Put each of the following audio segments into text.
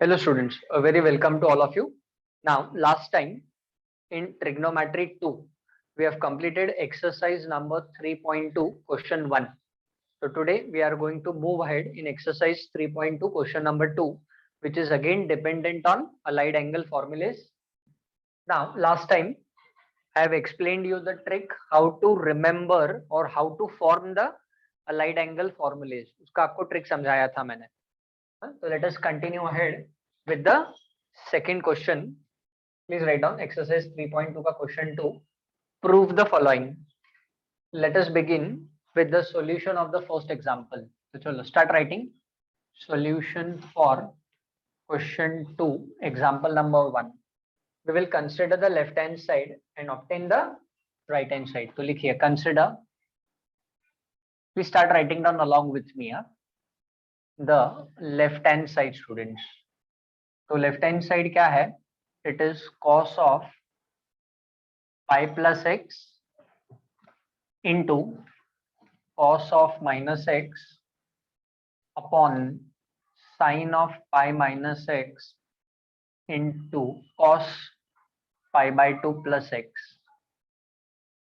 Hello students, a very welcome to all of you. Now last time in trigonometry 2 we have completed exercise number 3.2 question 1. So today we are going to move ahead in exercise 3.2 question number 2, which is again dependent on allied angle formulas. Now last time I have explained you the trick how to remember or how to form the allied angle formulas. उसका आपको trick समझाया था मैंने. So let us continue ahead with the second question. Please write down exercise 3.2 का question 2. Prove the following. Let us begin with the solution of the first example. So chalo, start writing solution for question 2, example number 1. We will consider the left hand side and obtain the right hand side. तो लिखिए consider. Please start writing down along with me. The left hand side, students. तो left hand side क्या है? It is cos of pi plus x into cos of minus x upon sine of pi minus x into cos pi by 2 plus x.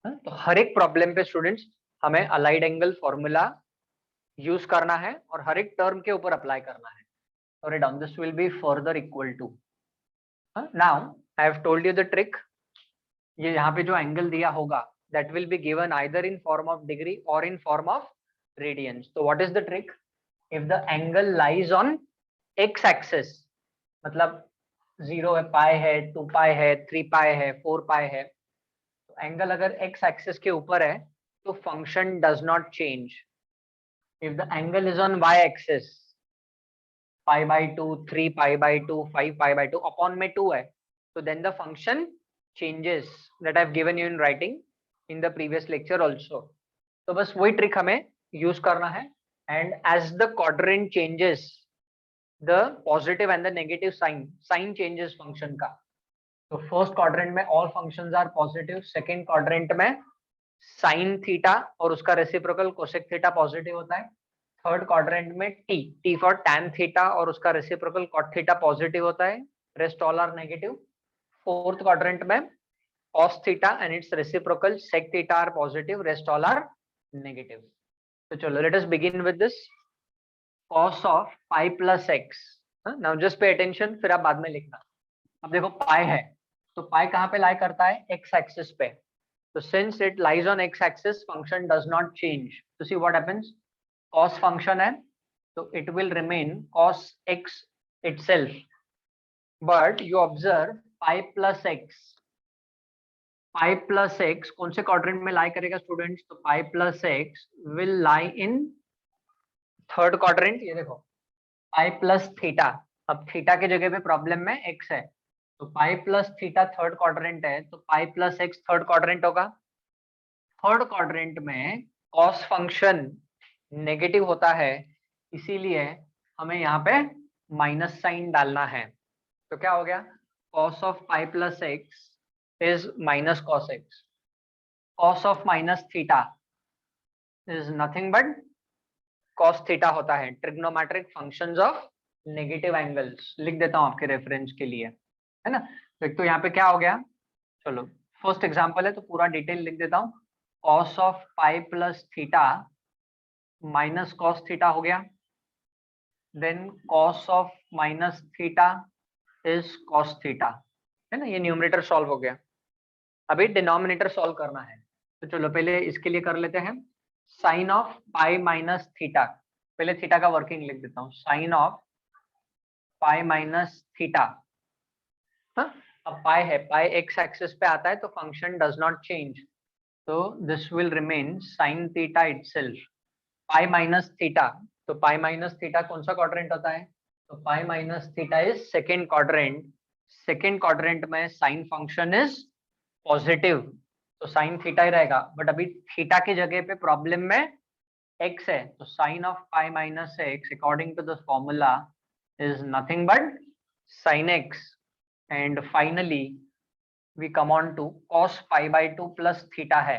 तो हर एक problem पे students हमें allied angle formula use करना है और हर एक टर्म के ऊपर अप्लाई करना है. Write down, this will be further equal to. Now I have told you the trick. ये यहाँ पे जो एंगल दिया होगा that will be given either in form of degree or in form of radians. So what is the trick? If the angle lies on x axis, मतलब 0 है, पाई है, 2 पाई है, 3 पाई है, 4 पाई है, तो एंगल अगर x axis के ऊपर है तो function does not change. If the angle is on y axis, pi by 2, 3 pi by 2, 5 pi by 2 upon में 2 है, so then the function changes that I have given you in writing in the previous lecture also. तो बस वही trick हमें use करना है. And as the quadrant changes, the positive and the negative sign changes function का. तो first quadrant में all functions are positive, second quadrant में sin थीटा और उसका रेसिप्रोकल कोसेक थीटा पॉजिटिव होता है, थर्ड क्वाड्रेंट में टी फॉर टैन थीटा और उसका रेसिप्रोकल कॉट थीटा पॉजिटिव होता है, rest all are negative. Fourth quadrant में cos theta and its reciprocal sec theta are positive, rest all are negative. तो चलो let us begin with this cos of pi plus x. Now just pay attention, फिर आप बाद में लिखना. अब देखो पाई है तो पाई कहाँ पे लाई करता है? एक्स एक्सिस पे. तो since it lies on X axis function does not change. तो see what happens, cos function है तो it will remain cos x itself, but you observe pi plus X कौन से क्वाड्रेंट में लाई करेगा students? तो pi plus X will lie in third quadrant. ये देखो पाई प्लस थीटा, अब थीटा के जगह पे प्रॉब्लम में एक्स है तो pi plus theta third quadrant है तो pi plus x third quadrant होगा. थर्ड क्वाड्रेंट में cos फंक्शन नेगेटिव होता है, इसीलिए हमें यहाँ पे माइनस साइन डालना है. तो क्या हो गया? cos of pi plus x is minus cos x. cos of minus theta is nothing but cos theta होता है. Trigonometric functions of negative angles लिख देता हूँ आपके रेफरेंस के लिए, है ना. तो यहाँ पे क्या हो गया? चलो फर्स्ट एग्जांपल है तो पूरा डिटेल लिख देता हूँ. cos of pi plus theta minus cos theta हो गया. Then cos of minus theta is cos theta, है ना. ये न्यूमरेटर सॉल्व हो गया. अभी डिनोमिनेटर सॉल्व करना है. तो चलो पहले इसके लिए कर लेते हैं. Sine of pi minus theta, पहले थीटा का वर्किंग लिख देता हूँ. Sine of pi minus theta. अब पाई है, पाई एक्स एक्सिस पे आता है तो फंक्शन डज नॉट चेंज, तो this will remain sine theta itself. Pi minus theta, तो पाई माइनस थीटा कौन सा क्वाड्रेंट होता है? तो पाई minus theta is second quadrant. Second quadrant में साइन फंक्शन इज पॉजिटिव तो साइन थीटा ही रहेगा. बट अभी थीटा की जगह पे प्रॉब्लम में एक्स है तो sine of pi minus x according to the formula is nothing but sine x. And finally we come on to cos pi by 2 plus theta है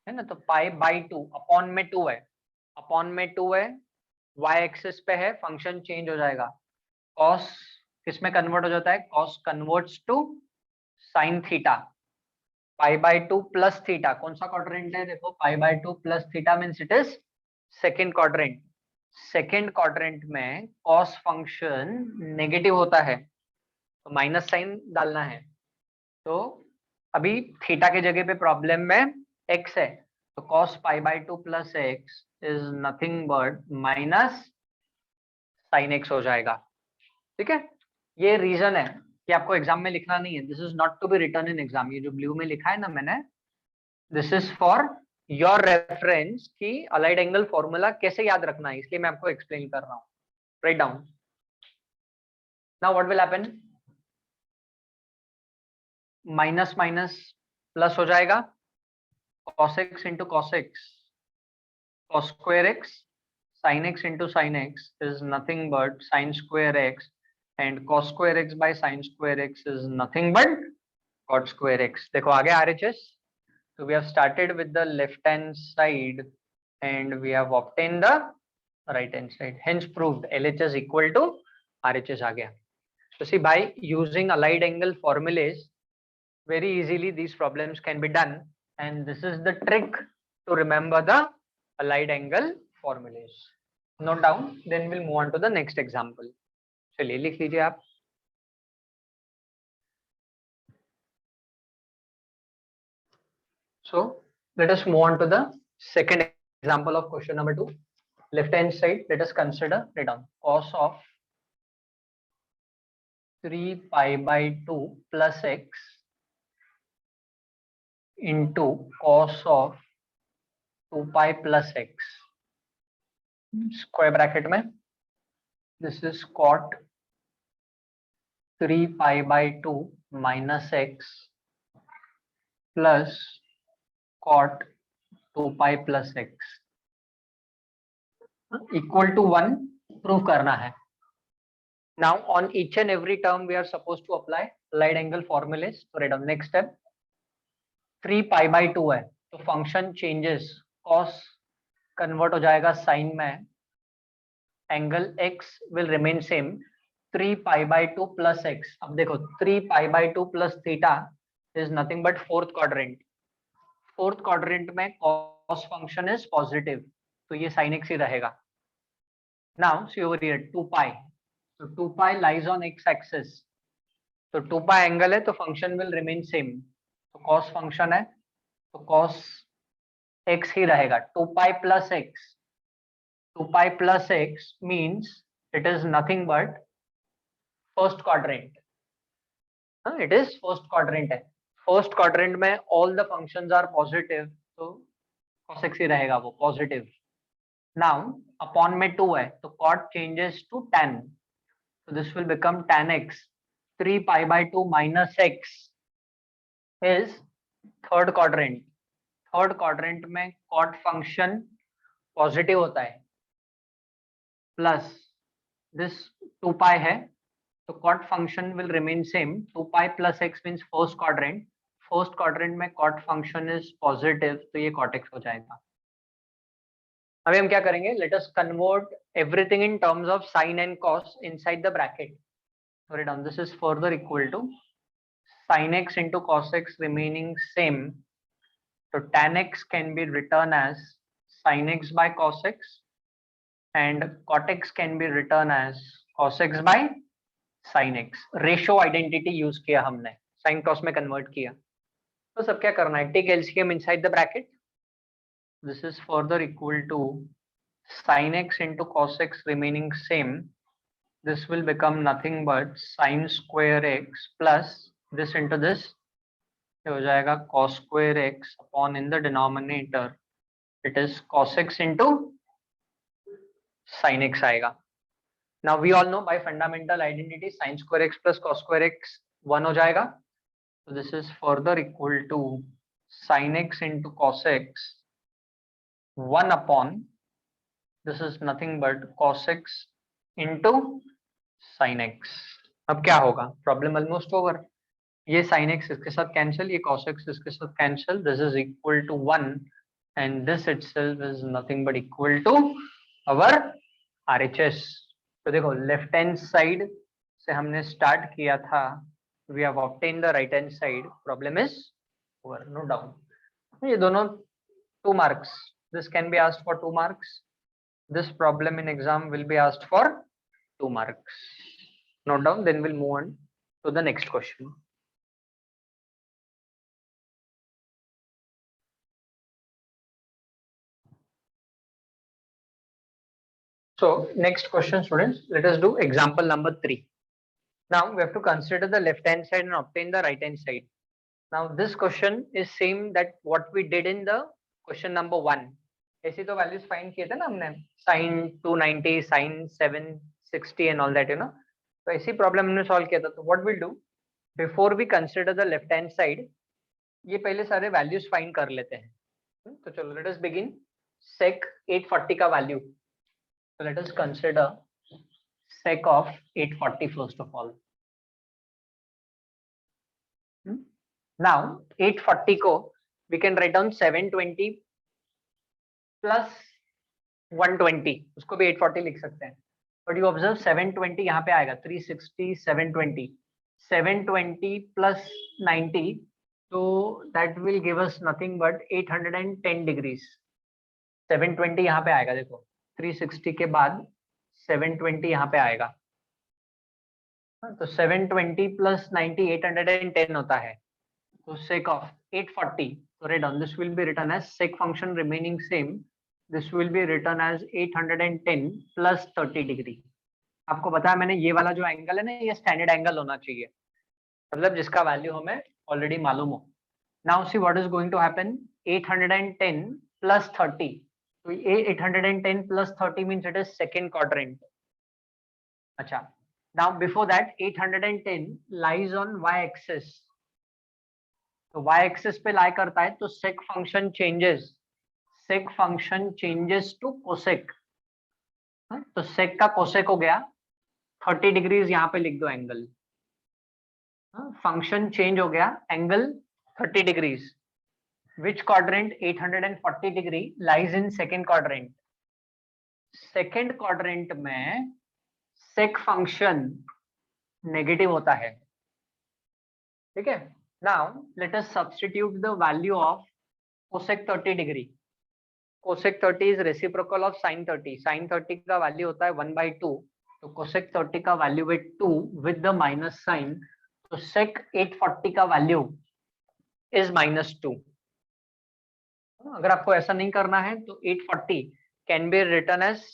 ना. तो पाई बाई 2 अपॉन में 2 है, अपॉन में 2 है, y एक्सिस पे है, फंक्शन चेंज हो जाएगा. कॉस किस में कन्वर्ट हो जाता है? Cos converts to sine theta, pi by 2 plus theta. कौन सा क्वाड्रेंट है? देखो pi by 2 plus theta means it is second quadrant. Second quadrant में कॉस फंक्शन नेगेटिव होता है तो माइनस साइन डालना है। तो अभी थीटा के जगह पे प्रॉब्लम में एक्स है, तो cos pi by 2 plus x is nothing but minus sine x हो जाएगा। ठीक है, ये रीजन है कि आपको एग्जाम में लिखना नहीं है। This is not to be written in exam. ये जो ब्लू में लिखा है ना मैंने, this is for your reference कि अलाइड एंगल फॉर्मूला कैसे याद रखना है, इसलिए मैं आपको एक्सप्लेन कर रहा हूँ। Right down. Now what will happen? Minus minus plus हो जाएगा, cos x into cos x, cos square x, sin x into sin x is nothing but sin square x, and cos square x by sin square x is nothing but cot square x. देखो आगे RHS. So we have started with the left hand side and we have obtained the right hand side. Hence proved LHS equal to RHS आ गया. So see, by using allied angle formulas, very easily these problems can be done, and this is the trick to remember the allied angle formulas. Note down, then we'll move on to the next example. चलिए लिख लीजिए आप. So let us move on to the second example of question number 2. Left hand side, let us consider, write down cos of 3 pi by 2 plus x into cos of 2 pi plus x, square bracket में, this is cot 3 pi by 2 minus x plus cot 2 pi plus x equal to 1 prove करना है. Now on each and every term we are supposed to apply allied angle formulas. So write down next step. 3 pi by 2 है तो function changes, cos convert हो जाएगा sign में, angle x will remain same, 3 pi by 2 plus x. अब देखो 3 pi by 2 plus theta is nothing but fourth quadrant. Fourth quadrant में cos function is positive तो ये sin x ही रहेगा. Now see over here 2 pi, तो 2 pi lies on x axis, तो 2 pi angle है तो फंक्शन विल रिमेन सेम, तो cos फंक्शन है तो cos x ही रहेगा. 2 pi plus x, 2 pi plus x means it is nothing but first quadrant. It is first quadrant है. First quadrant में all the functions are positive तो cos x ही रहेगा वो पॉजिटिव. नाउ अपॉन में 2 है तो cot changes to tan, so this will become tan x. 3 pi by 2 minus x is third quadrant. Third quadrant में cot function positive होता है प्लस दिस 2 pi है तो cot function will remain same. 2 pi plus x means first quadrant. First quadrant में cot function is positive तो ये cot x हो जाएगा. अभी हम क्या करेंगे? Let us convert everything in terms of sin and cos inside the bracket. write down this is further equal to sin x into cos x remaining same, so tan x can be written as sin x by cos x and cot x can be written as cos x by sin x. Ratio identity use किया हमने, sine cos में convert किया. तो सब क्या करना है? Take LCM inside the bracket. This is further equal to sin x into cos x remaining same. This will become nothing but sin square x plus this into this, ये हो जाएगा cos square x upon in the denominator it is cos x into sin x आएगा. Now we all know by fundamental identity sin square x plus cos square x 1 हो जाएगा. So this is further equal to sin x into cos x 1 upon this is nothing but cos x into sin x. अब क्या होगा? Problem almost over. ये sin x इसके साथ cancel, ये cos x इसके साथ cancel, this is equal to 1 and this itself is nothing but equal to our RHS. तो देखो लेफ्ट हैंड साइड से हमने स्टार्ट किया था, we have obtain the right hand side, problem is over, no doubt. ये दोनों 2 marks, this can be asked for 2 marks, this problem in exam will be asked for 2 marks. Note down, then we'll move on to the next question. So next question, students, let us do example number 3. Now we have to consider the left hand side and obtain the right hand side. Now this question is same that what we did in the question number 1. ऐसी तो values find किए थे ना हमने, sin 290, sin 760 and all that, you know. तो ऐसी problem हमने solve किया था. तो what we'll do, before we consider the left hand side, ये पहले सारे values find कर लेते हैं. तो चलो let us begin. Sec 840 का value. So let us consider sec of 840 first of all. Now 840 को we can write down 720 plus 120, उसको भी 840 लिख सकते हैं. But you observe 720 यहाँ पे आएगा, 360 720, 720 plus 90, so that will give us nothing but 810 degrees. 720 यहाँ पे आएगा, देखो 360 के बाद 720 यहाँ पे आएगा, तो 720 plus 90 810 होता है. So sec of 840, so write down, this will be written as sec function remaining same, this will be written as 810 plus 30 degree. आपको पता है मैंने ये वाला जो एंगल है ना, ये स्टैंडर्ड एंगल होना चाहिए, मतलब जिसका वैल्यू हमें ऑलरेडी मालूम हो. Now see what is going to happen, 810 plus 30, तो ये 810 plus 30 means it is second quadrant. अच्छा, now before that 810 lies on y axis, तो y एक्सिस पे लाई करता है, तो sec function changes to cosec. तो sec का कोसेक हो गया 30 डिग्रीज, यहाँ पे लिख दो एंगल. फंक्शन चेंज हो गया, angle 30 degrees. Which quadrant, 840 degree lies in second quadrant. Second quadrant में sec फंक्शन नेगेटिव होता है, ठीक है. Now let us substitute the value of cosec 30 degree. Cosec 30 is reciprocal of sin 30. Sin 30 का value होता है 1/2, तो cosec 30 का वैल्यू है 2 with the minus sign, तो sec 840 का वैल्यू is -2. अगर आपको ऐसा नहीं करना है तो 840 can be written as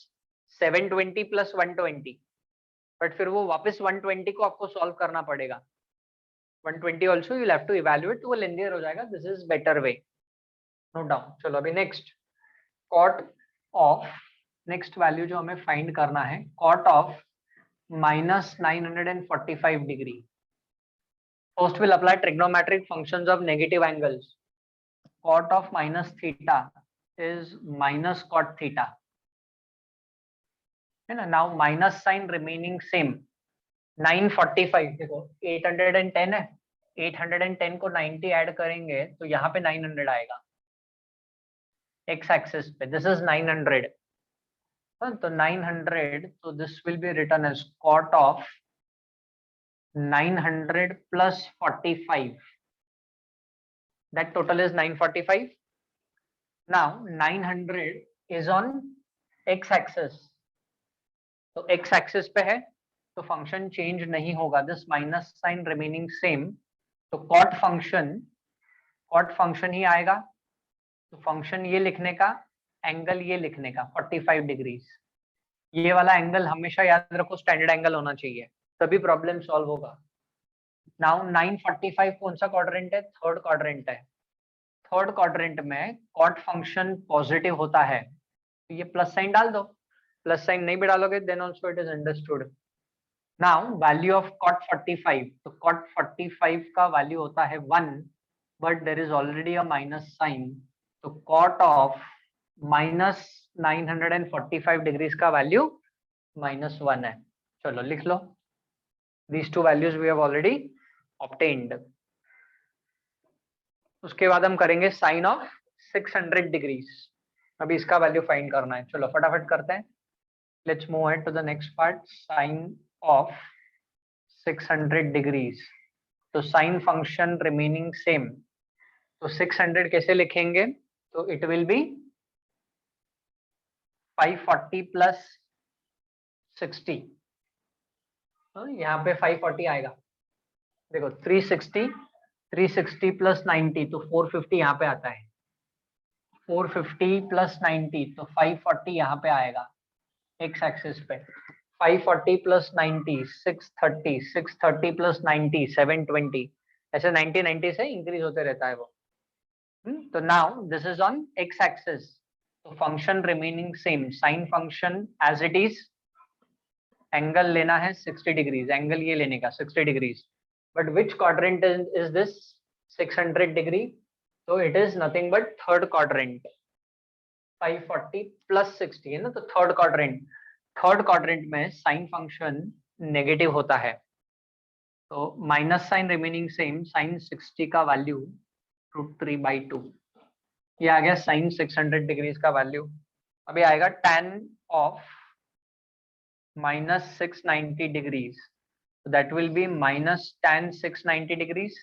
720 plus 120, but फिर वो वापस 120 को आपको सॉल्व करना पड़ेगा. 120 also you'll have to evaluate, तो वो लेंदियर हो जाएगा. This is better way, note down. चलो अभी next, cot of, next value जो हमें find करना है, cot of -945 degree. First we'll apply trigonometric functions of negative angles. Cot of minus theta is minus cot theta, है ना. Now minus sign remaining same. 945, देखो 810 है, 810 को 90 ऐड करेंगे तो यहाँ पे 900 आएगा एक्स एक्सिस पे. दिस इज 900, तो 900, तो this will be written as cot of 900 plus 45, that total is 945. now 900 is on x axis, तो x axis पे है तो फंक्शन चेंज नहीं होगा. This minus sign remaining same, तो कॉट फंक्शन ही आएगा. तो फंक्शन ये लिखने का, एंगल ये लिखने का 45 डिग्रीज. ये वाला एंगल हमेशा याद रखो स्टैंडर्ड एंगल होना चाहिए, तभी प्रॉब्लम सॉल्व होगा. नाउ 945 कौन सा क्वाड्रेंट है, थर्ड क्वाड्रेंट है. थर्ड क्वाड्रेंट में कॉट फंक्शन पॉजिटिव होता है, तो ये प्लस साइन डाल दो. प्लस साइन नहीं भी डालोगे then also it is understood. Now value of cot 45, तो cot 45 का वैल्यू होता है 1, but there is already a minus sign, तो cot of minus 945 डिग्रीज का वैल्यू -1 है. चलो लिख लो, these two values we have already obtained. उसके बाद हम करेंगे साइन ऑफ 600 डिग्रीज. अभी इसका वैल्यू फाइंड करना है. चलो फटाफट करते हैं. Let's move ahead to the next part. Sine of 600 degrees, तो साइन फंक्शन रिमेनिंग सेम, तो 600 कैसे लिखेंगे? तो इट विल बी 540 प्लस 60, यहाँ पे 540 आएगा। देखो 360 प्लस 90 तो 450 यहाँ पे आता है, 450 प्लस 90 तो 540 यहाँ पे आएगा एक्स एक्सिस पे। 540 प्लस 90 630, 630 प्लस 90 720, ऐसे 90 से इंक्रीज होते रहता है वो। तो now this is on X axis, तो function remaining same, sine function as it is, angle लेना है 60 डिग्रीज, एंगल ये लेने का 60 degrees, but which quadrant is this 600 degree? तो it is nothing but third quadrant, 540 plus 60 है ना, तो थर्ड क्वाड्रेंट में साइन फंक्शन नेगेटिव होता है, तो minus sign remaining same, sine 60 का वैल्यू √3/2, ये आ गया साइन 600 डिग्रीज का वैल्यू। अभी आएगा tan of minus 690 degrees, so that will be minus tan 690 degrees.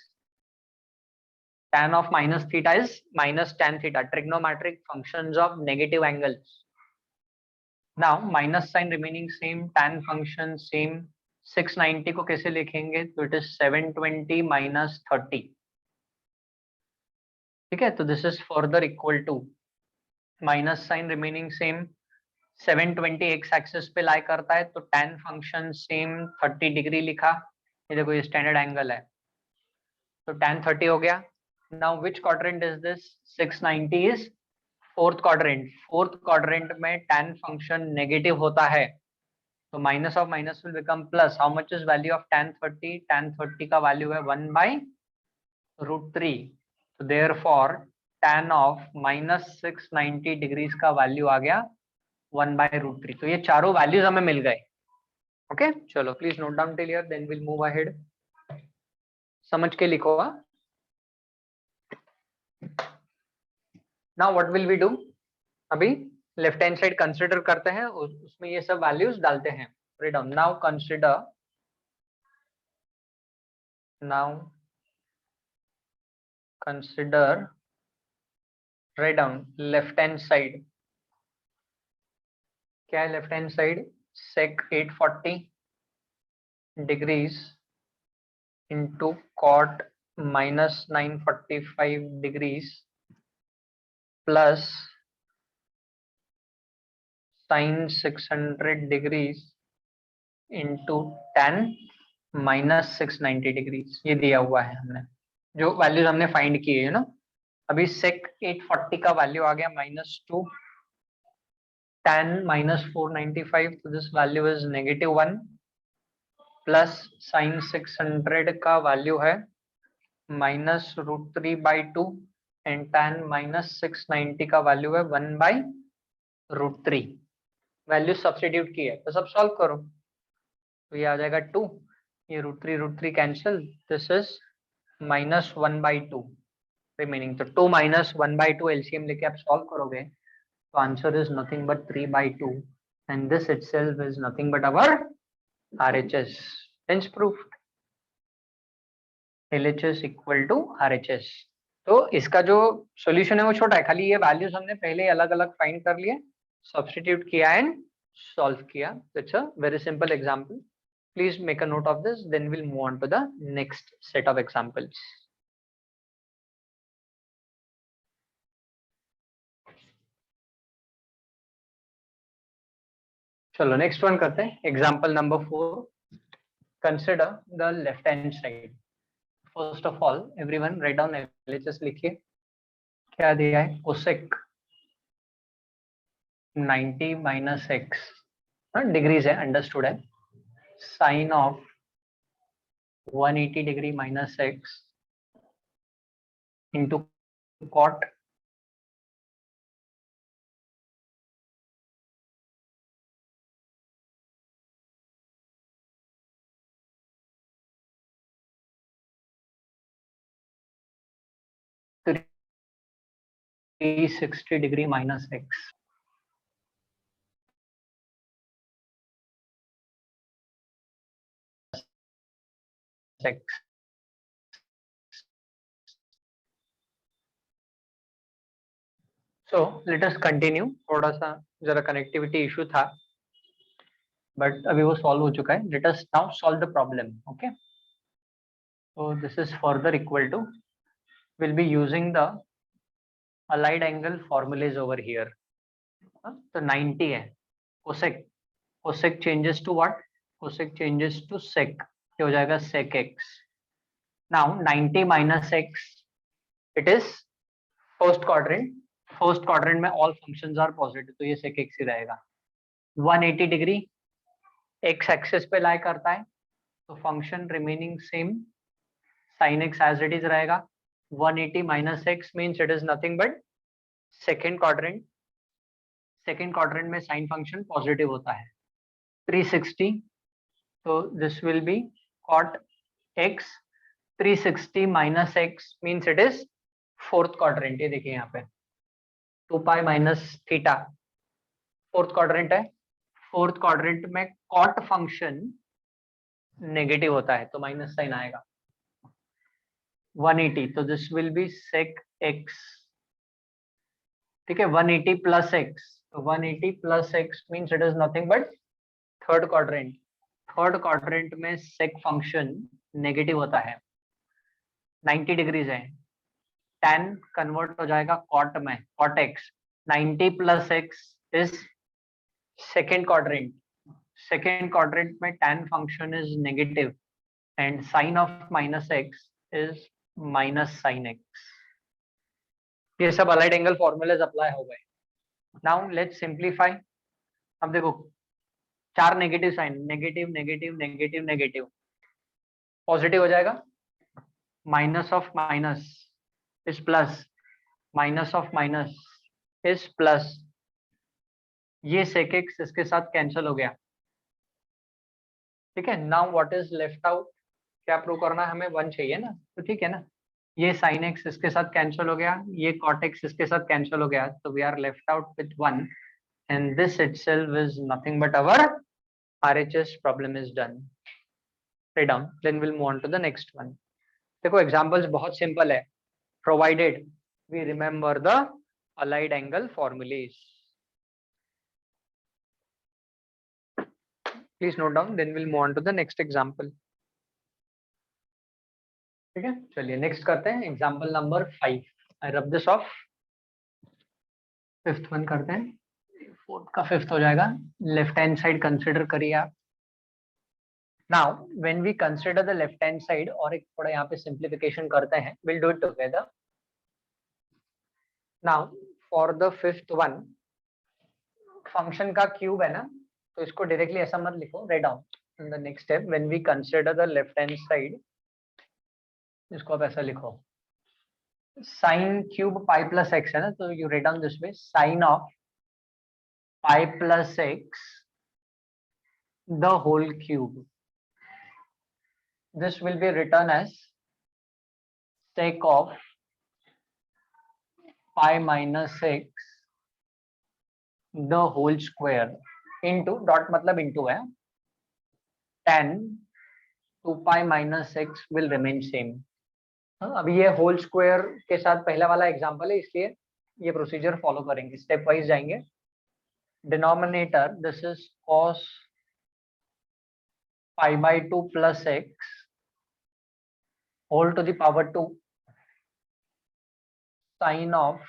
Tan of minus theta is minus tan theta, trigonometric functions of negative angles. Now minus sign remaining same, tan function same, 690 को कैसे लिखेंगे? तो it is 720 minus 30, ठीक है, तो this is further equal to minus sign remaining same, 720 x axis पे lie करता है, तो tan फंक्शन सेम 30 डिग्री लिखा, ये देखो ये स्टैंडर्ड एंगल है, तो tan 30 हो गया। Now which quadrant is this? 690 is fourth quadrant, fourth quadrant में tan फंक्शन नेगेटिव होता है, तो minus of minus will become plus. How much is value of tan 30? tan 30 का वैल्यू है 1/√3, तो therefore tan of minus 690 degrees का value आ गया 1/√3, तो ये चारों वैल्यूज हमें मिल गए। ओके चलो please note down till here, then will move ahead, समझ के लिखो। Now what will we do? अभी लेफ्ट हैंड साइड कंसीडर करते हैं, उसमें ये सब वैल्यूज डालते हैं। Write down, now consider write down left hand side, क्या है left hand side? sec 840 degrees into cot minus 945 degrees plus sin 600 degrees into tan minus 690 degrees, ये दिया हुआ है हमने, जो वैल्यूज हमने फाइंड किए है ना। अभी sec 840 का वैल्यू आ गया -2, tan -495, तो this value is -1, plus sin 600 का वैल्यू है -√3/2 एंड tan -690 का वैल्यू है 1/√3। वैल्यू सब्स्टिट्यूट की है, तो सब सॉल्व करो, तो ये आ जाएगा 2, ये √3 कैंसिल, दिस इज -1/2 रिमेनिंग, तो 2 - 1/2 एलसीएम लेके आप सॉल्व करोगे, तो answer is nothing but 3/2, and this itself is nothing but our RHS, hence proved LHS equal to RHS। तो इसका जो सॉल्यूशन है वो छोटा है, खाली ये वैल्यूज हमने पहले अलग अलग फाइंड कर लिए, सब्स्टिट्यूट किया एंड सॉल्व किया, it's a very simple example. Please make a note of this, then we'll move on to the next set of examples. चलो नेक्स्ट वन करते हैं, example number 4, consider the left hand side. First of all everyone write down LHS लिखिए, क्या दिया है? Cosec 90 minus x, degrees है, understood है, sine of 180 degree minus x into cot -360 degree minus x. x. So let us continue. थोड़ा सा जरा connectivity issue था, बट अभी वो सॉल्व हो चुका है. Let us now solve the problem. Okay. So this is further equal to. We'll be using the allied angle formulas over here. तो 90 है. Cosec changes to what? Cosec changes to sec. ये हो जाएगा sec x. Now 90 minus x, it is first quadrant. First quadrant में all functions are positive, तो ये sec x ही रहेगा. 180 डिग्री x एक्सिस पे लाई करता है, तो function remaining same, sin x as it is रहेगा. 180 minus x means it is nothing but second quadrant. Second quadrant में साइन फंक्शन पॉजिटिव होता है. 360, तो this will be cot x. 360 minus x means it is fourth quadrant. ये देखिए यहाँ पे 2 pi minus theta fourth quadrant है. Fourth quadrant में कॉट फंक्शन नेगेटिव होता है, तो माइनस साइन आएगा. 180, तो this will B sec x. ठीक है. 180 प्लस x, तो 180 plus x means it is nothing but third quadrant. Third quadrant में sec फंक्शन नेगेटिव होता है. 90 डिग्रीज है. tan कन्वर्ट हो जाएगा cot में, cot x. 90 plus x is second quadrant. Second quadrant में tan function is negative and sine of minus x is minus sine x. ये सब अलाइड एंगल फॉर्मूलाज अप्लाई हो गए. Now let's simplify. अब देखो चार negative sign, negative negative negative negative, positive हो जाएगा. Minus of minus is plus, minus of minus is plus. ये sec x इसके साथ कैंसिल हो गया. ठीक है. Now what is left out? क्या प्रूव करना है हमें? 1 चाहिए ना, तो ठीक है ना. ये sin x इसके साथ कैंसिल हो गया, ये cot x इसके साथ कैंसिल हो गया, तो we are left out with 1 and this itself is nothing but our RHS problem is done. Write down. Then will move on to the next one. देखो एग्जांपल्स बहुत सिंपल है, provided we remember the allied angle formulas. Please note down, then we'll move on to the next example. ठीक है. चलिए next करते हैं. Example number 5. I rub this of. Fifth one करते हैं. फोर्थ का फिफ्थ हो जाएगा. लेफ्ट हैंड साइड कंसिडर करिए आप. Now when we consider the left hand side, और एक थोड़ा यहाँ पे सिंप्लीफिकेशन करते हैं. Will do it together. Now for the fifth one, function का क्यूब है ना, तो इसको डायरेक्टली ऐसा मत लिखो. Right down. In the next step when we consider the left hand side, इसको आप ऐसा लिखो. Sine cube pi plus x है ना, तो you write down this way. Sign of pi plus x the whole cube. This will be written as sec of pi minus x the whole square into dot मतलब into है, tan 2 pi minus x will remain same. अभी ये whole square के साथ पहला वाला example है, इसलिए ये प्रोसीजर फॉलो करेंगे, स्टेप वाइज जाएंगे. Denominator this is cos pi by 2 plus x whole to the power 2 sin of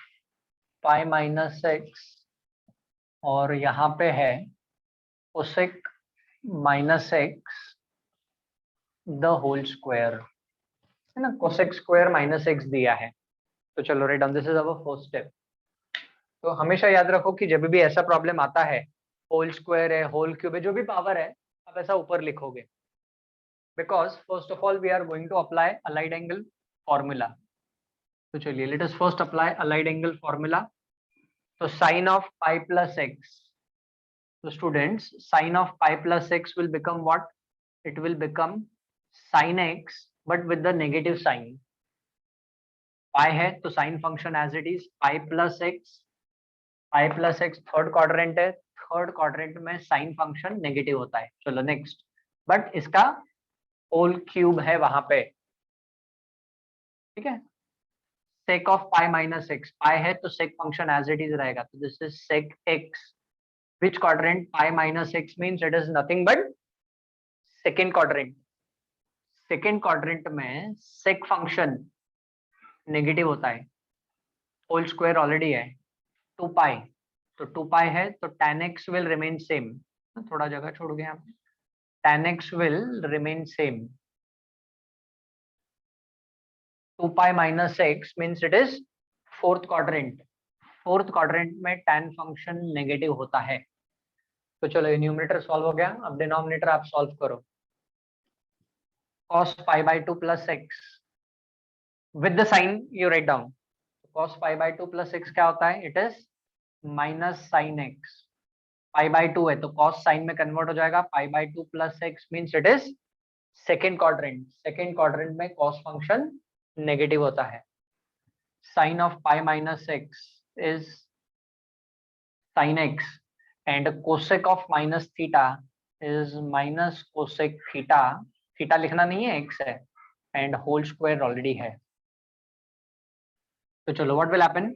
pi minus x, और यहाँ पे है cosec minus x the whole square है ना. cosec square minus x दिया है, तो चलो right down. This is our first step. तो हमेशा याद रखो कि जब भी ऐसा प्रॉब्लम आता है, होल स्क्वायर है, होल क्यूब है, जो भी पावर है, आप ऐसा ऊपर लिखोगे. Because first of all we are going to apply allied angle formula. तो चलिए let us first apply allied angle formula. तो sin of pi plus x. So students, sin of pi plus x will become what? It will become sin x but with the negative sign. Pi है तो sin function as it is pi plus x. Pi plus x third quadrant है, third quadrant में sin function negative होता है. चलो next. But इसका whole cube है वहां पे, ठीक है। sec of pi minus X, pi है तो sec function as it is रहेगा, तो this is sec x, which quadrant pi minus x means it is nothing but second quadrant. Second quadrant में sec फंक्शन नेगेटिव होता है, whole square already है 2 पाई, तो 2 पाई है तो tan x will remain same, थोड़ा जगह छोड़ गए यहाँ पे, tan x will remain same, 2 pi minus x means it is fourth quadrant, fourth quadrant में tan फंक्शन नेगेटिव होता है। तो चलो न्यूमरेटर सॉल्व हो गया, अब डिनोमिनेटर आप सॉल्व करो, cos pi by 2 plus x with the sign you write down, cos pi by 2 plus x क्या होता है, it is minus sin x, pi by 2 है तो cos sin में कन्वर्ट हो जाएगा, pi by 2 plus x means it is second quadrant, second quadrant में cos function negative होता है, sin of pi minus x is sin x and cosec of minus theta is minus cosec theta, theta लिखना नहीं है x है, and whole square already है। तो चलो what will happen,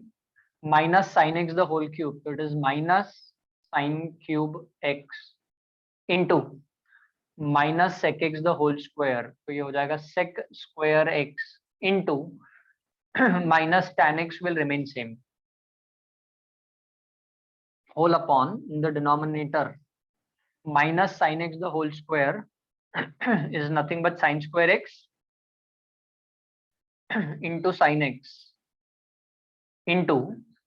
minus sin x the whole cube, so it is minus sin cube x into minus sec x the whole square, तो ये हो जाएगा sec square x into minus tan x will remain same, whole upon in the denominator minus sin x the whole square is nothing but sin square x into sin x into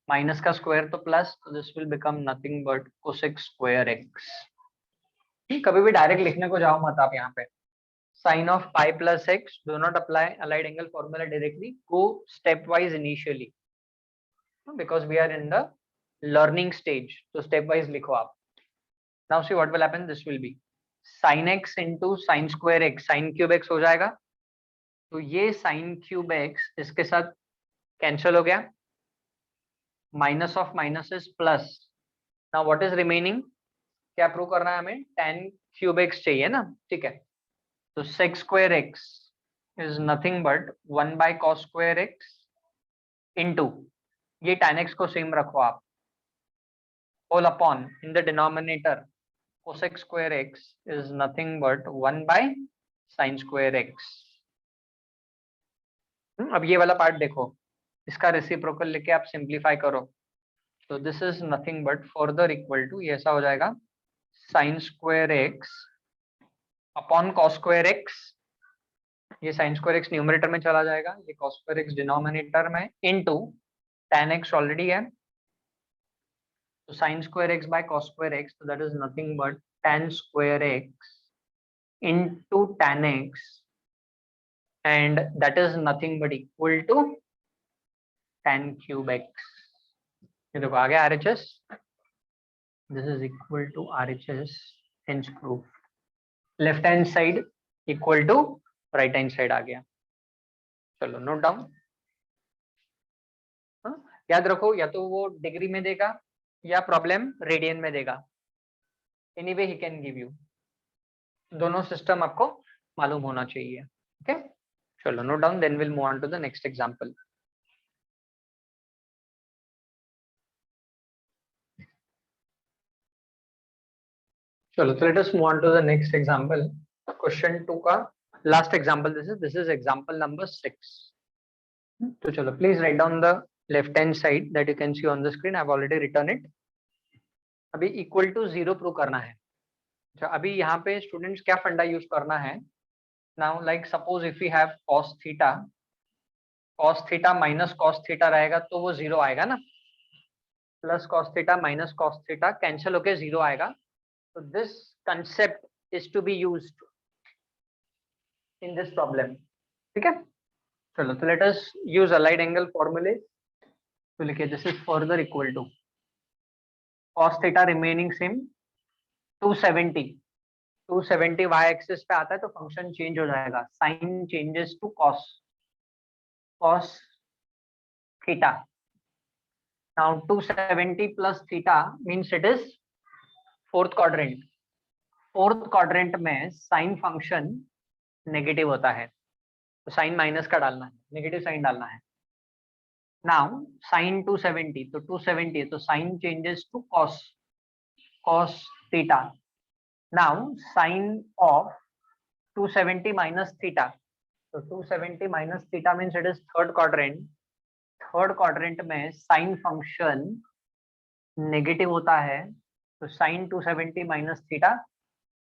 minus का square तो plus, तो this will become nothing but cosec square x. कभी भी direct लिखने को जाओ मत आप, यहाँ पे sine of pi plus x, do not apply allied angle formula directly, go step wise initially because we are in the learning stage, तो स्टेप वाइज लिखो आप। Now see what will happen, this will be sine x into sine square x, sine cube x हो जाएगा, तो ये sign cube x इसके साथ cancel हो गया, minus of minus is plus, now what is remaining, क्या प्रूव करना है हमें, tan क्यूब एक्स चाहिए ना, ठीक है, तो sec square x is nothing but 1 by cos square x into, ये tan x को सेम रखो आप, whole upon in the denominator cosec square x is nothing but 1 by sin square x. अब ये वाला पार्ट देखो, इसका रेसिप्रोकल लेके आप सिंप्लीफाई करो, तो this is nothing but further equal to, ये ऐसा हो जाएगा sin square X upon cos square X, ये sin स्क्वायर एक्स न्यूमरेटर में चला जाएगा, ये cos स्क्वायर एक्स डिनोमिनेटर में, इनटू tan x ऑलरेडी है, तो sin square X by cos square X, तो that is nothing but tan square X into tan x, and that is nothing but equal to tan cube x। ये देखो आ गया RHS, this is equal to RHS, hence proof, left hand side equal to right hand side आ गया। चलो note down, याद रखो, या तो वो डिग्री में देगा या प्रॉब्लम रेडियन में देगा, anyway he can give you, दोनों सिस्टम आपको मालूम होना चाहिए, ओके। चलो note down, then will move on to the next example. चलो तो let us move on to the next example, question 2 का last example, this is example number 6। तो चलो please write down the left hand side that you can see on the screen, I have already written it. अभी equal to 0 prove करना है। अच्छा, अभी यहाँ पे स्टूडेंट्स क्या फंडा यूज करना है, now like suppose if you have cos theta minus cos theta रहेगा तो वो 0 आएगा ना, plus cos theta minus cos theta cancel होके 0 आएगा, तो this concept is to be used in this problem, ठीक है। चलो तो let us use allied angle फॉर्मूले, तो लिखिए this is further equal to cos theta remaining same 270 y axis पे आता है तो फंक्शन चेंज हो जाएगा, sine changes to cos theta, now 270 plus theta means it is fourth quadrant, fourth quadrant में साइन फंक्शन नेगेटिव होता है, तो साइन माइनस का डालना है, नेगेटिव साइन डालना है। नाउ साइन 270, तो 270 है तो sine changes to cos, cos theta. Now sine of 270 minus theta, तो 270 minus theta means it is third quadrant. Third quadrant में साइन फंक्शन नेगेटिव होता है, तो sine 270 minus theta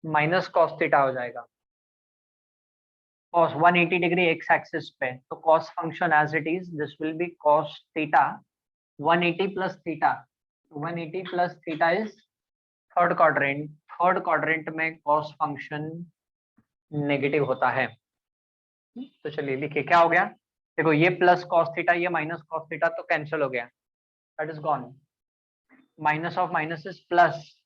minus cos theta हो जाएगा। cos 180 डिग्री एक्स एक्सिस पे, तो cos function as it is this will be cos theta 180 plus theta, 180 plus theta is third quadrant. Third quadrant में cos function negative होता है। तो चलिए लिखिए क्या हो गया, देखो ये प्लस cos थीटा ये माइनस cos थीटा तो कैंसिल हो गया, that is gone. Minus of minus is plus,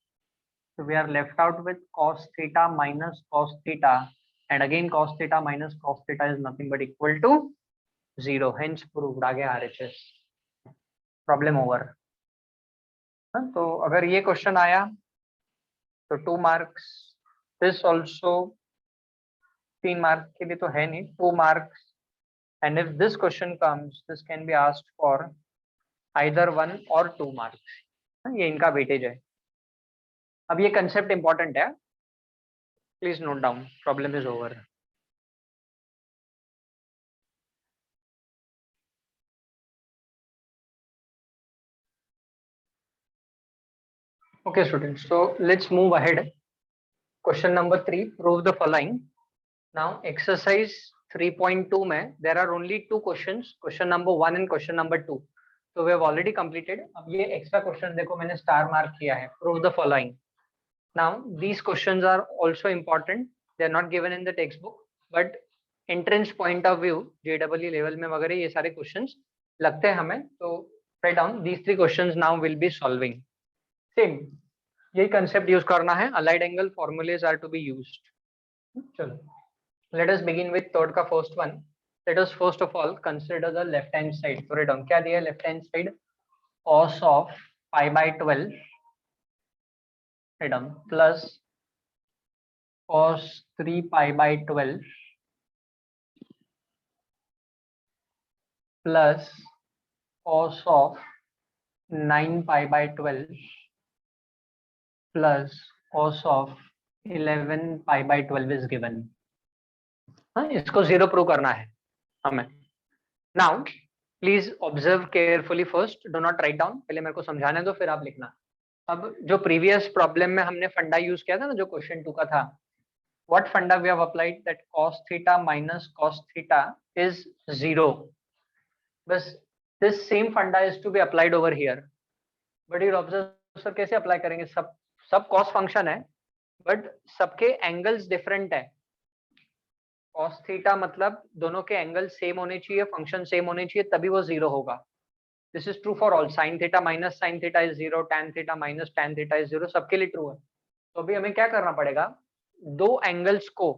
so we are left out with cos theta minus cos theta, and again cos theta minus cos theta is nothing but equal to 0, hence proved। आगे RHS, problem over. तो अगर ये question आया तो 2 marks, this also 3 mark के लिए तो है नहीं, 2 marks, and if this question comes this can be asked for either 1 और 2 मार्क्स। ये इनका वेटेज है। अब ये कंसेप्ट इंपॉर्टेंट है, please note down, problem is over. Okay students, so let's move ahead. Question number 3, prove the following. Now exercise 3.2 में there are only 2 questions, question number 1 and question number 2. So we have already completed. अब ये extra question देखो मैंने star mark किया है, prove the following. Now these questions are also important, they are not given in the textbook, but entrance point of view JEE level में वगैरह ये सारे questions लगते हैं हमें, तो write down these 3 questions now will be solving. Same यही concept use करना है, allied angle formulae are to be used. चलो let us begin with third का first one. Let us first of all consider the left hand side. तो right down क्या दिया है left hand side, cos of pi by 12 right down plus cos 3 pi by 12 plus cos of 9 pi by 12 plus cos of 11 pi by 12 is given. इसको 0 prove करना है हमें। Now please observe carefully, first do not write down, पहले मेरे को समझाने दो फिर आप लिखना। अब जो प्रीवियस प्रॉब्लम में हमने फंडा यूज किया था ना, जो क्वेश्चन 2 का था, what funda we have applied, that cos theta minus cos theta is 0। बस this same funda is to be applied over here, but you observe sir कैसे अप्लाई करेंगे, सब cos फंक्शन है बट सबके एंगल्स डिफरेंट है। cos theta मतलब दोनों के एंगल सेम होने चाहिए, फंक्शन सेम होने चाहिए, तभी वो 0 होगा। This is true for all, sin theta minus sin theta is 0, tan theta minus tan theta is 0, सबके लिए ट्रू है। तो अभी हमें क्या करना पड़ेगा, दो एंगल्स को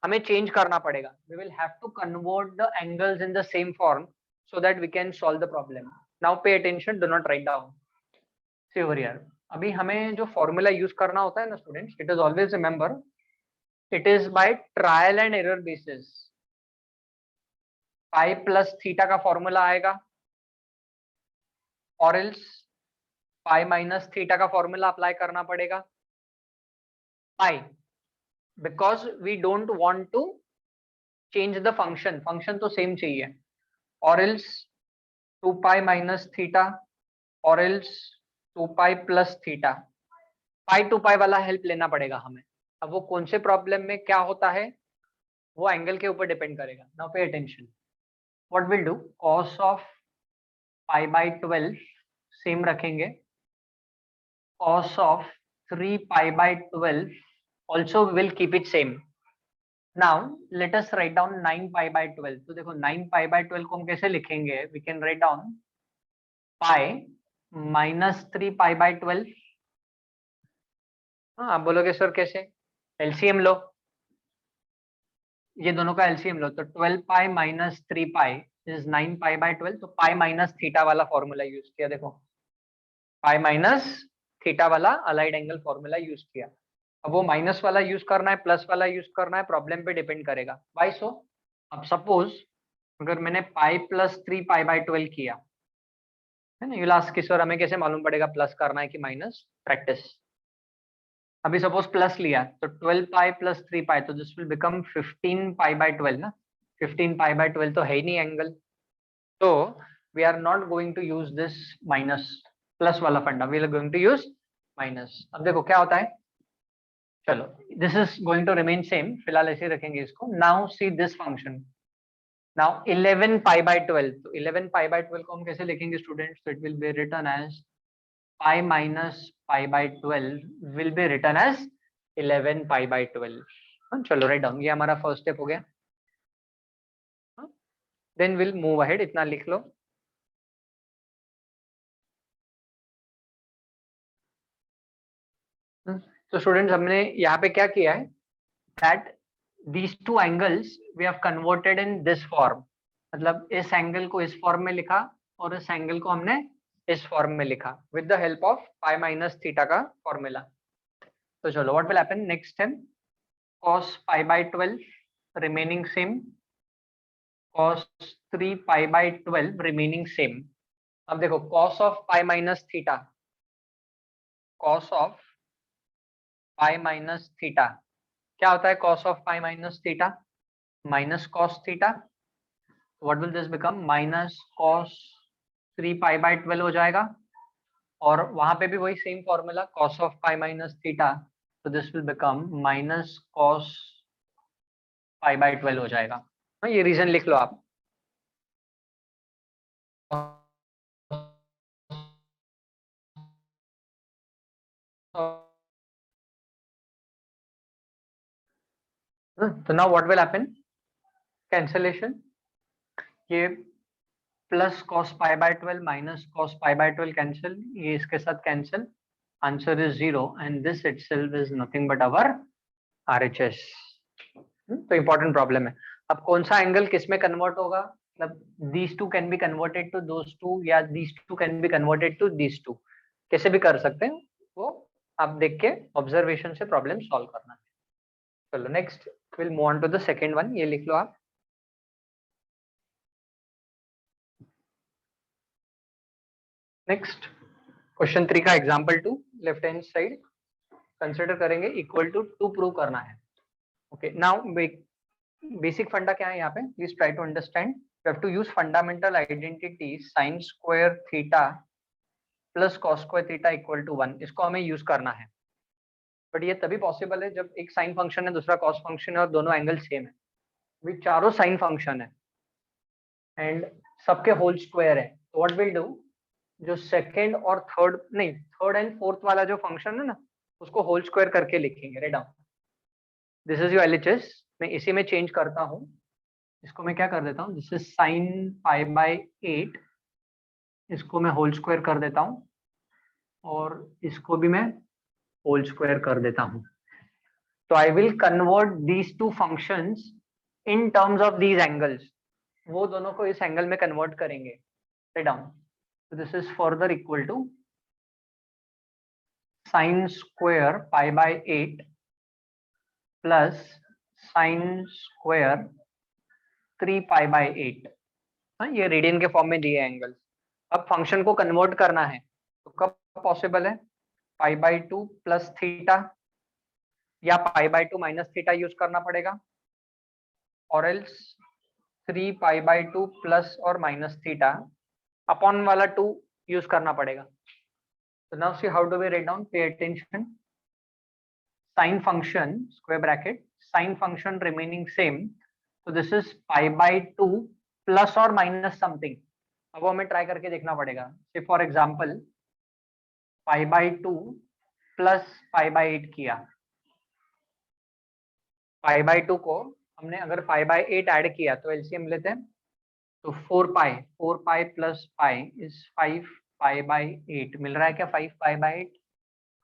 हमें चेंज करना पड़ेगा। We will have to convert the angles in the same form so that we can solve the problem. Now pay attention, do not write down, see over here. अभी हमें जो फॉर्मूला यूज करना होता है ना students, it is always remember, it is by trial and error basis। Pi plus theta का formula आएगा और एल्स पाई माइनस थीटा का फॉर्मूला अप्लाई करना पड़ेगा। पाई because we don't want to change the function, function तो same चाहिए, or else 2 pi minus theta or else 2 pi plus theta. Pi two pi वाला help लेना पड़ेगा हमें। अब वो कौन से प्रॉब्लम में क्या होता है वो एंगल के ऊपर डिपेंड करेगा। Now pay attention, what will do, cos of pi by 12 same रखेंगे, cos of 3 pi by 12 also will keep it same। now let us write down 9 pi by 12। तो देखो 9 पाई बाय 12 को हम कैसे लिखेंगे, we can write down pi minus 3 pi by 12। हाँ आप बोलोगे सर कैसे, एलसीएम लो, ये दोनों का एलसीएम लो, तो 12 pi minus 3 pi is 9 pi by 12। तो पाई माइनस थीटा वाला फॉर्मूला यूज किया, देखो पाई माइनस थीटा वाला अलाइड एंगल फॉर्मूला यूज किया। अब वो माइनस वाला यूज करना है प्लस वाला यूज करना है, प्रॉब्लम पे डिपेंड करेगा। वाई सो? अब सपोज अगर मैंने पाई प्लस 3 पाई/12 किया है ना, यू लास्ट की सर हमें कैसे मालूम पड़ेगा प्लस करना है कि माइनस? प्रैक्टिस। अभी सपोज प्लस लिया तो 12 पाई प्लस 3 पाई, तो दिस विल बिकम 15 पाई/12 ना। 15 पाई/12 तो है ही नहीं एंगल, तो we are not going to use this minus plus वाला फंडा, we are going to use minus. अब देखो क्या होता है, चलो this is going to remain same, फिलहाल ऐसे ही रखेंगे इसको। Now see this function, now 11 pi, तो 11 पाई/12 को हम कैसे लिखेंगे स्टूडेंट्स? तो it will be written as pi minus pi will be written as 11 pi. चलो राइट डाउन, ये हमारा फर्स्ट स्टेप हो गया। देन विल मूव अहेड, इतना लिख लो। तो स्टूडेंट्स हमने यहाँ पे क्या किया है, that these two angles we have converted in this form, मतलब इस एंगल को इस फॉर्म में लिखा और इस एंगल को हमने इस फॉर्म में लिखा with the help of pi minus theta का फॉर्मूला। तो चलो what will happen next time, cos pi remaining same, cos 3 pi remaining same. अब देखो cos of pi minus theta, cos of pi minus theta क्या होता है? cos of pi minus theta minus cos theta, what will this become? Minus cos 3 pi हो जाएगा, और वहां पे भी वही same formula cos of pi minus theta, तो this will become minus cos pi हो जाएगा। हाँ, ये रीजन लिख लो आप। तो now what will happen, cancellation, ये plus cos pi minus cos pi cancel, ये इसके साथ cancel, answer is 0 and this itself is nothing but our RHS। तो इंपॉर्टेंट प्रॉब्लम है। अब कौन सा एंगल किस में कन्वर्ट होगा, मतलब these two can be converted to those two, या these two can be converted to these two, कैसे भी कर सकते हैं वो आप देख के ऑब्जर्वेशन से प्रॉब्लम सॉल्व करना है। चलो next will move on to the second one, ये लिख लो आप। नेक्स्ट क्वेश्चन 3 का example 2, left hand side consider करेंगे, इक्वल टू 2 प्रूव करना है। ओके नाउ बेसिक फंडा क्या है यहाँ पे, please try to understand. You have to use fundamental identity sin square theta plus cos square theta equal to 1, इसको हमें यूज करना है। बट ये तभी पॉसिबल है जब एक साइन फंक्शन है दूसरा कॉस फंक्शन है और दोनों एंगल सेम है। वे चारों साइन फंक्शन है एंड सबके होल स्क्वायर है, तो व्हाट विल डू, जो सेकंड और थर्ड नहीं थर्ड एंड फोर्थ वाला जो फंक्शन है ना, उसको होल स्क्वायर करके लिखेंगे। Right down, this is your LHS, मैं इसी में चेंज करता हूँ, इसको मैं क्या कर देता हूँ, दिस इज sin पाई/8, इसको मैं होल स्क्वायर कर देता हूँ और इसको भी मैं होल स्क्वायर कर देता हूँ। तो I will convert these two functions in terms of these angles, वो दोनों को इस एंगल में कन्वर्ट करेंगे। Right down, so this is further equal to sin square pi plus sin square 3 pi. हाँ, ये रेडियन के फॉर्म में दिए एंगल। अब फंक्शन को कन्वर्ट करना है तो कब पॉसिबल है, पाई/2 प्लस थीटा या पाई/2 माइनस थीटा यूज करना पड़ेगा, और एल्स 3 पाई/2 प्लस और माइनस थीटा अपॉन वाला 2 यूज करना पड़ेगा। So now see how do we write down, pay attention, sin function square bracket sin function remaining same, so this is pi/2 plus or minus something। अब वो हमें try करके देखना पड़ेगा, say for example pi/2 plus pi/8 किया, pi/2 को हमने अगर pi/8 ऐड किया तो LCM लेते हैं, तो 4 पाई प्लस पाई इज 5 पाई/8, मिल रहा है क्या 5 पाई/8?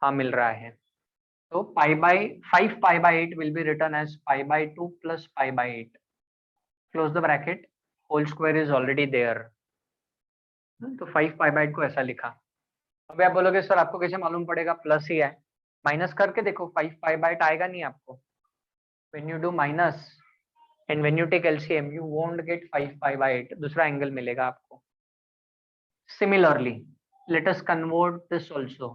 हाँ मिल रहा है। तो 5 पाई/8 will be written as pi/2 plus pi/8, close the bracket, whole square is already there। तो 5 पाई/8 को ऐसा लिखा। अब आप बोलोगे सर आपको कैसे मालूम पड़ेगा प्लस ही है, माइनस करके देखो 5 पाई बाय 8 आएगा नहीं आपको. When you do minus and when you take LCM you won't get 5 pi by 8. दूसरा एंगल मिलेगा आपको. Similarly, let us convert this also.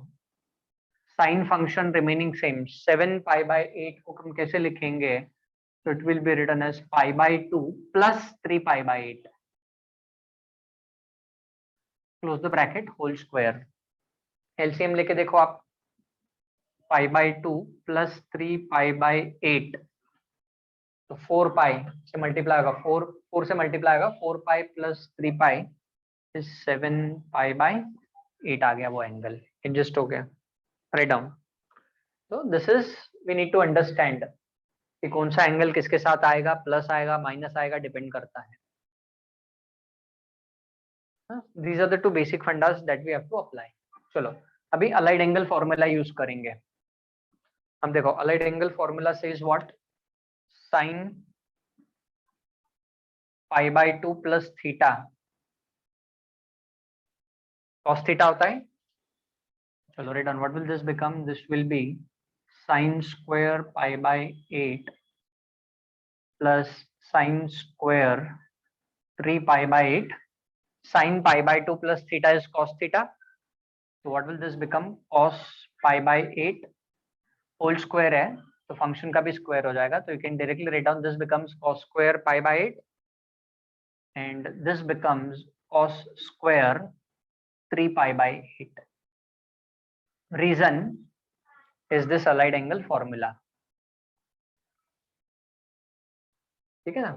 Sin function remaining same. 7 pi by 8 को हम कैसे लिखेंगे? So it will be written as pi by 2 plus 3 pi by 8. Close the bracket, whole square. LCM लेके देखो आप. Pi by 2 plus 3 pi by 8. तो 4 pi से multiply होगा. 4 से मल्टीप्लाई होगा. 4 pi plus 3 pi is 7 pi by 8 आ गया वो एंगल. एडजस्ट हो गया. Right down. तो this is we need to understand कि कौन सा एंगल किसके साथ आएगा, प्लस आएगा, माइनस आएगा, डिपेंड करता है. These are the two basic fundas that we have to apply. चलो अभी अलाइड एंगल फॉर्मूला यूज करेंगे. हम देखो allied angle formula says what? Sine pi by 2 plus theta cos theta होता है. चलो right on. What will this become? This will be sign square pi bye 8 plus sine square 3 pi bye 8. Sin pi by 2 plus theta is cos theta. So what will this become? Cos pi by 8 whole square है तो function का भी square हो जाएगा. तो you can directly write down this becomes cos square pi by 8 and this becomes cos square 3 pi by 8. Reason is this allied angle formula. ठीक है ना.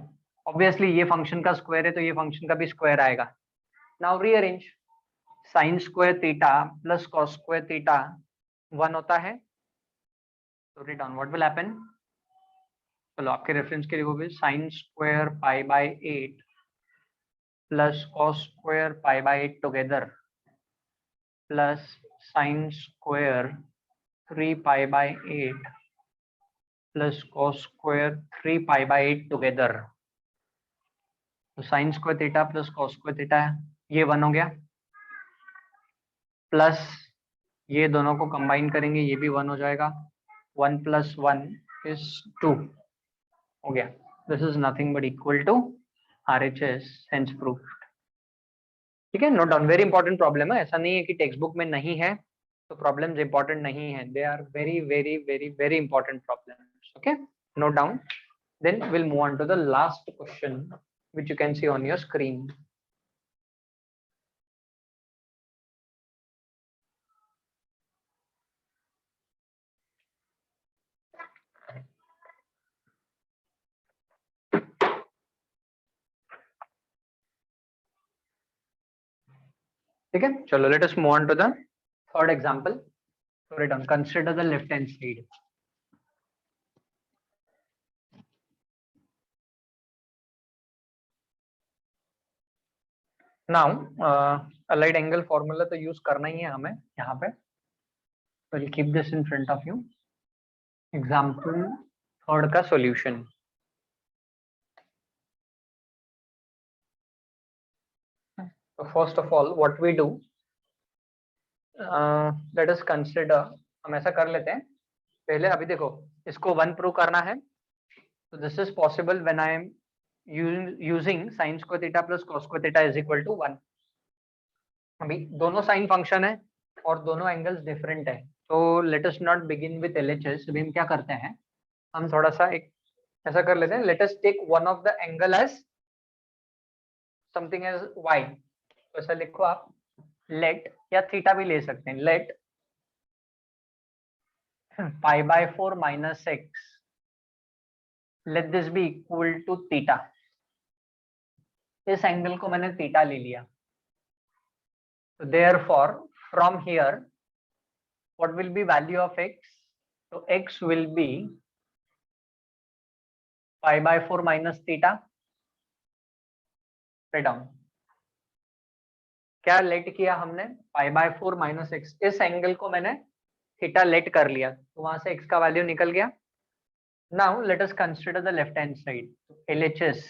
ऑब्वियसली ये फंक्शन का स्क्वायर है तो ये फंक्शन का भी स्क्वायर आएगा. Now rearrange. Sin square theta plus cos square theta 1 होता है. So write down what will happen. चलो आपके रेफरेंस के लिए वो भी sin square pi by 8 plus cos square pi by 8 together plus sin square 3 pi by 8 plus cos square 3 pi by 8 together. तो sin square theta plus cos square theta ये 1 हो गया. प्लस ये दोनों को कंबाइन करेंगे ये भी 1 हो जाएगा. 1 plus 1 is 2 हो गया. This is nothing but equal to RHS, hence proved. ठीक है. Note down. Very important problem है. ऐसा नहीं है कि टेक्स्ट बुक में नहीं है तो प्रॉब्लम्स इंपॉर्टेंट नहीं है. They are very very very very important problems. Okay. Note down. Then will move on to the last question which you can see on your screen. ठीक है. चलो let us move on to the third example. So write down, consider the left hand side. Now allied angle formula तो use करना ही है हमें यहाँ पे. We'll keep this in front of you. Example third का solution. So first of all what we do, let us consider. हम ऐसा कर लेते हैं पहले. अभी देखो इसको 1 प्रूव करना है. So this is possible when I am using sin square theta plus cos square theta is equal to 1. अभी दोनों साइन फंक्शन है और दोनों एंगल्स डिफरेंट है. तो let us not begin with LHS. अभी हम क्या करते हैं, हम थोड़ा सा एक ऐसा कर लेते हैं. Let us take one of the angle as something as y. तो ऐसा लिखो आप लेट, या थीटा भी ले सकते हैं. Let pi by 4 minus x, let this be equal to theta. इस एंगल को मैंने थीटा ले लिया. So therefore from here what will be value of x? So x will be pi by 4 minus theta. Write down. क्या late किया हमने? pi by 4 minus x. इस angle को मैंने थीटा लेट कर लिया तो वहां से x का वैल्यू निकल गया. Now let us consider the left hand side. LHS.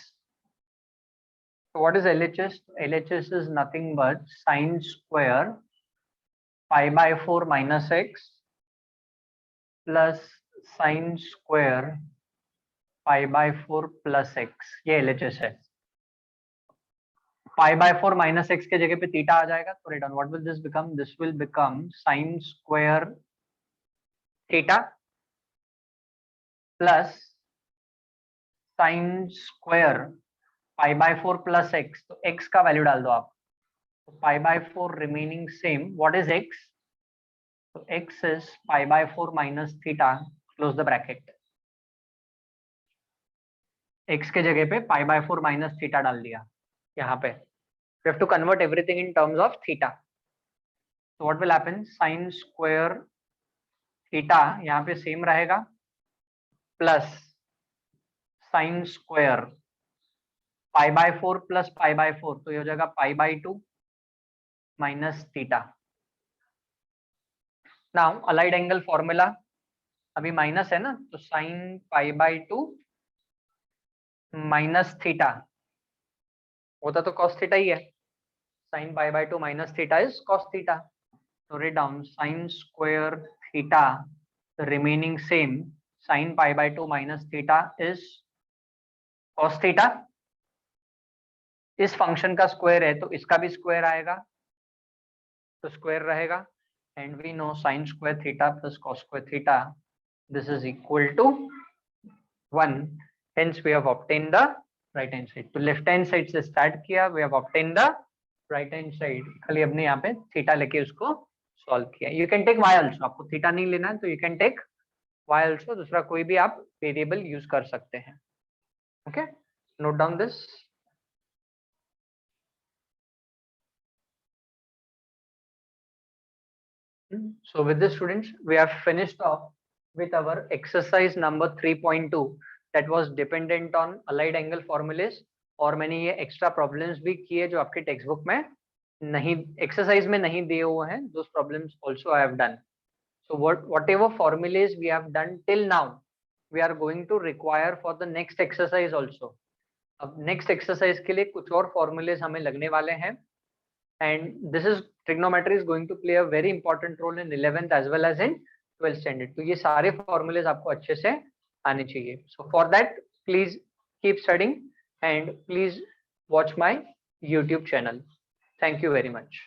So what is LHS? LHS is nothing but sin square pi by 4 minus x plus sine square pi by 4 plus x, ये LHS है। पाई by 4 minus x के जगह पे theta आ जाएगा, तो return what will this become, this will become sine square theta plus sine square pi by 4 plus x, तो x का वैल्यू डाल दो आप, तो pi by 4 remaining same, what is x, तो x is pi by 4 minus theta, close the bracket. X के जगह पे पाई बाय 4 माइनस थीटा डाल दिया यहाँ पे। You have to convert everything in terms of theta. So what will happen? Sin square theta यहाँ पे सेम रहेगा plus sine square pi by 4 plus pi by 4, तो ये हो जाएगा पाई by 2 minus theta. Now allied angle formula, अभी minus है ना, तो sine pi by 2 minus theta, होता तो कॉस थीटा ही है, sine pi by 2 minus theta is cos theta, तो write down sin square theta, the remaining same, sin pi by 2 minus theta is cos theta। इस function का square है तो इसका भी स्क्वायर आएगा, तो स्क्वायर रहेगा, and we know sin square theta plus cos square theta, this is equal to 1, hence we have obtained the right hand side। तो लेफ्ट हैंड साइड से स्टार्ट किया, we have obtained the right hand side, खाली अपने यहाँ पे theta लेके उसको solve किया। You can take y also, आपको थीटा नहीं लेना है तो you can take y also, दूसरा कोई भी आप वेरिएबल यूज कर सकते हैं। Okay, note down this. So with this students, we have finished off with our exercise number 3.2 that was dependent on allied angle formulas, और मैंने ये एक्स्ट्रा प्रॉब्लम्स भी किए जो आपके टेक्स्ट बुक में नहीं, एक्सरसाइज में नहीं दिए हुए हैं, those problems also I have done। So whatever formulas we have done till now, we are going to require for the next exercise also। अब नेक्स्ट एक्सरसाइज के लिए कुछ और फॉर्मूलेज हमें लगने वाले हैं, and this is trigonometry is going to play a very important role in 11th as well as in 12th standard. तो ये सारे फॉर्मूलेज आपको अच्छे से आने चाहिए। So for that please keep studying and please watch my YouTube channel. Thank you very much.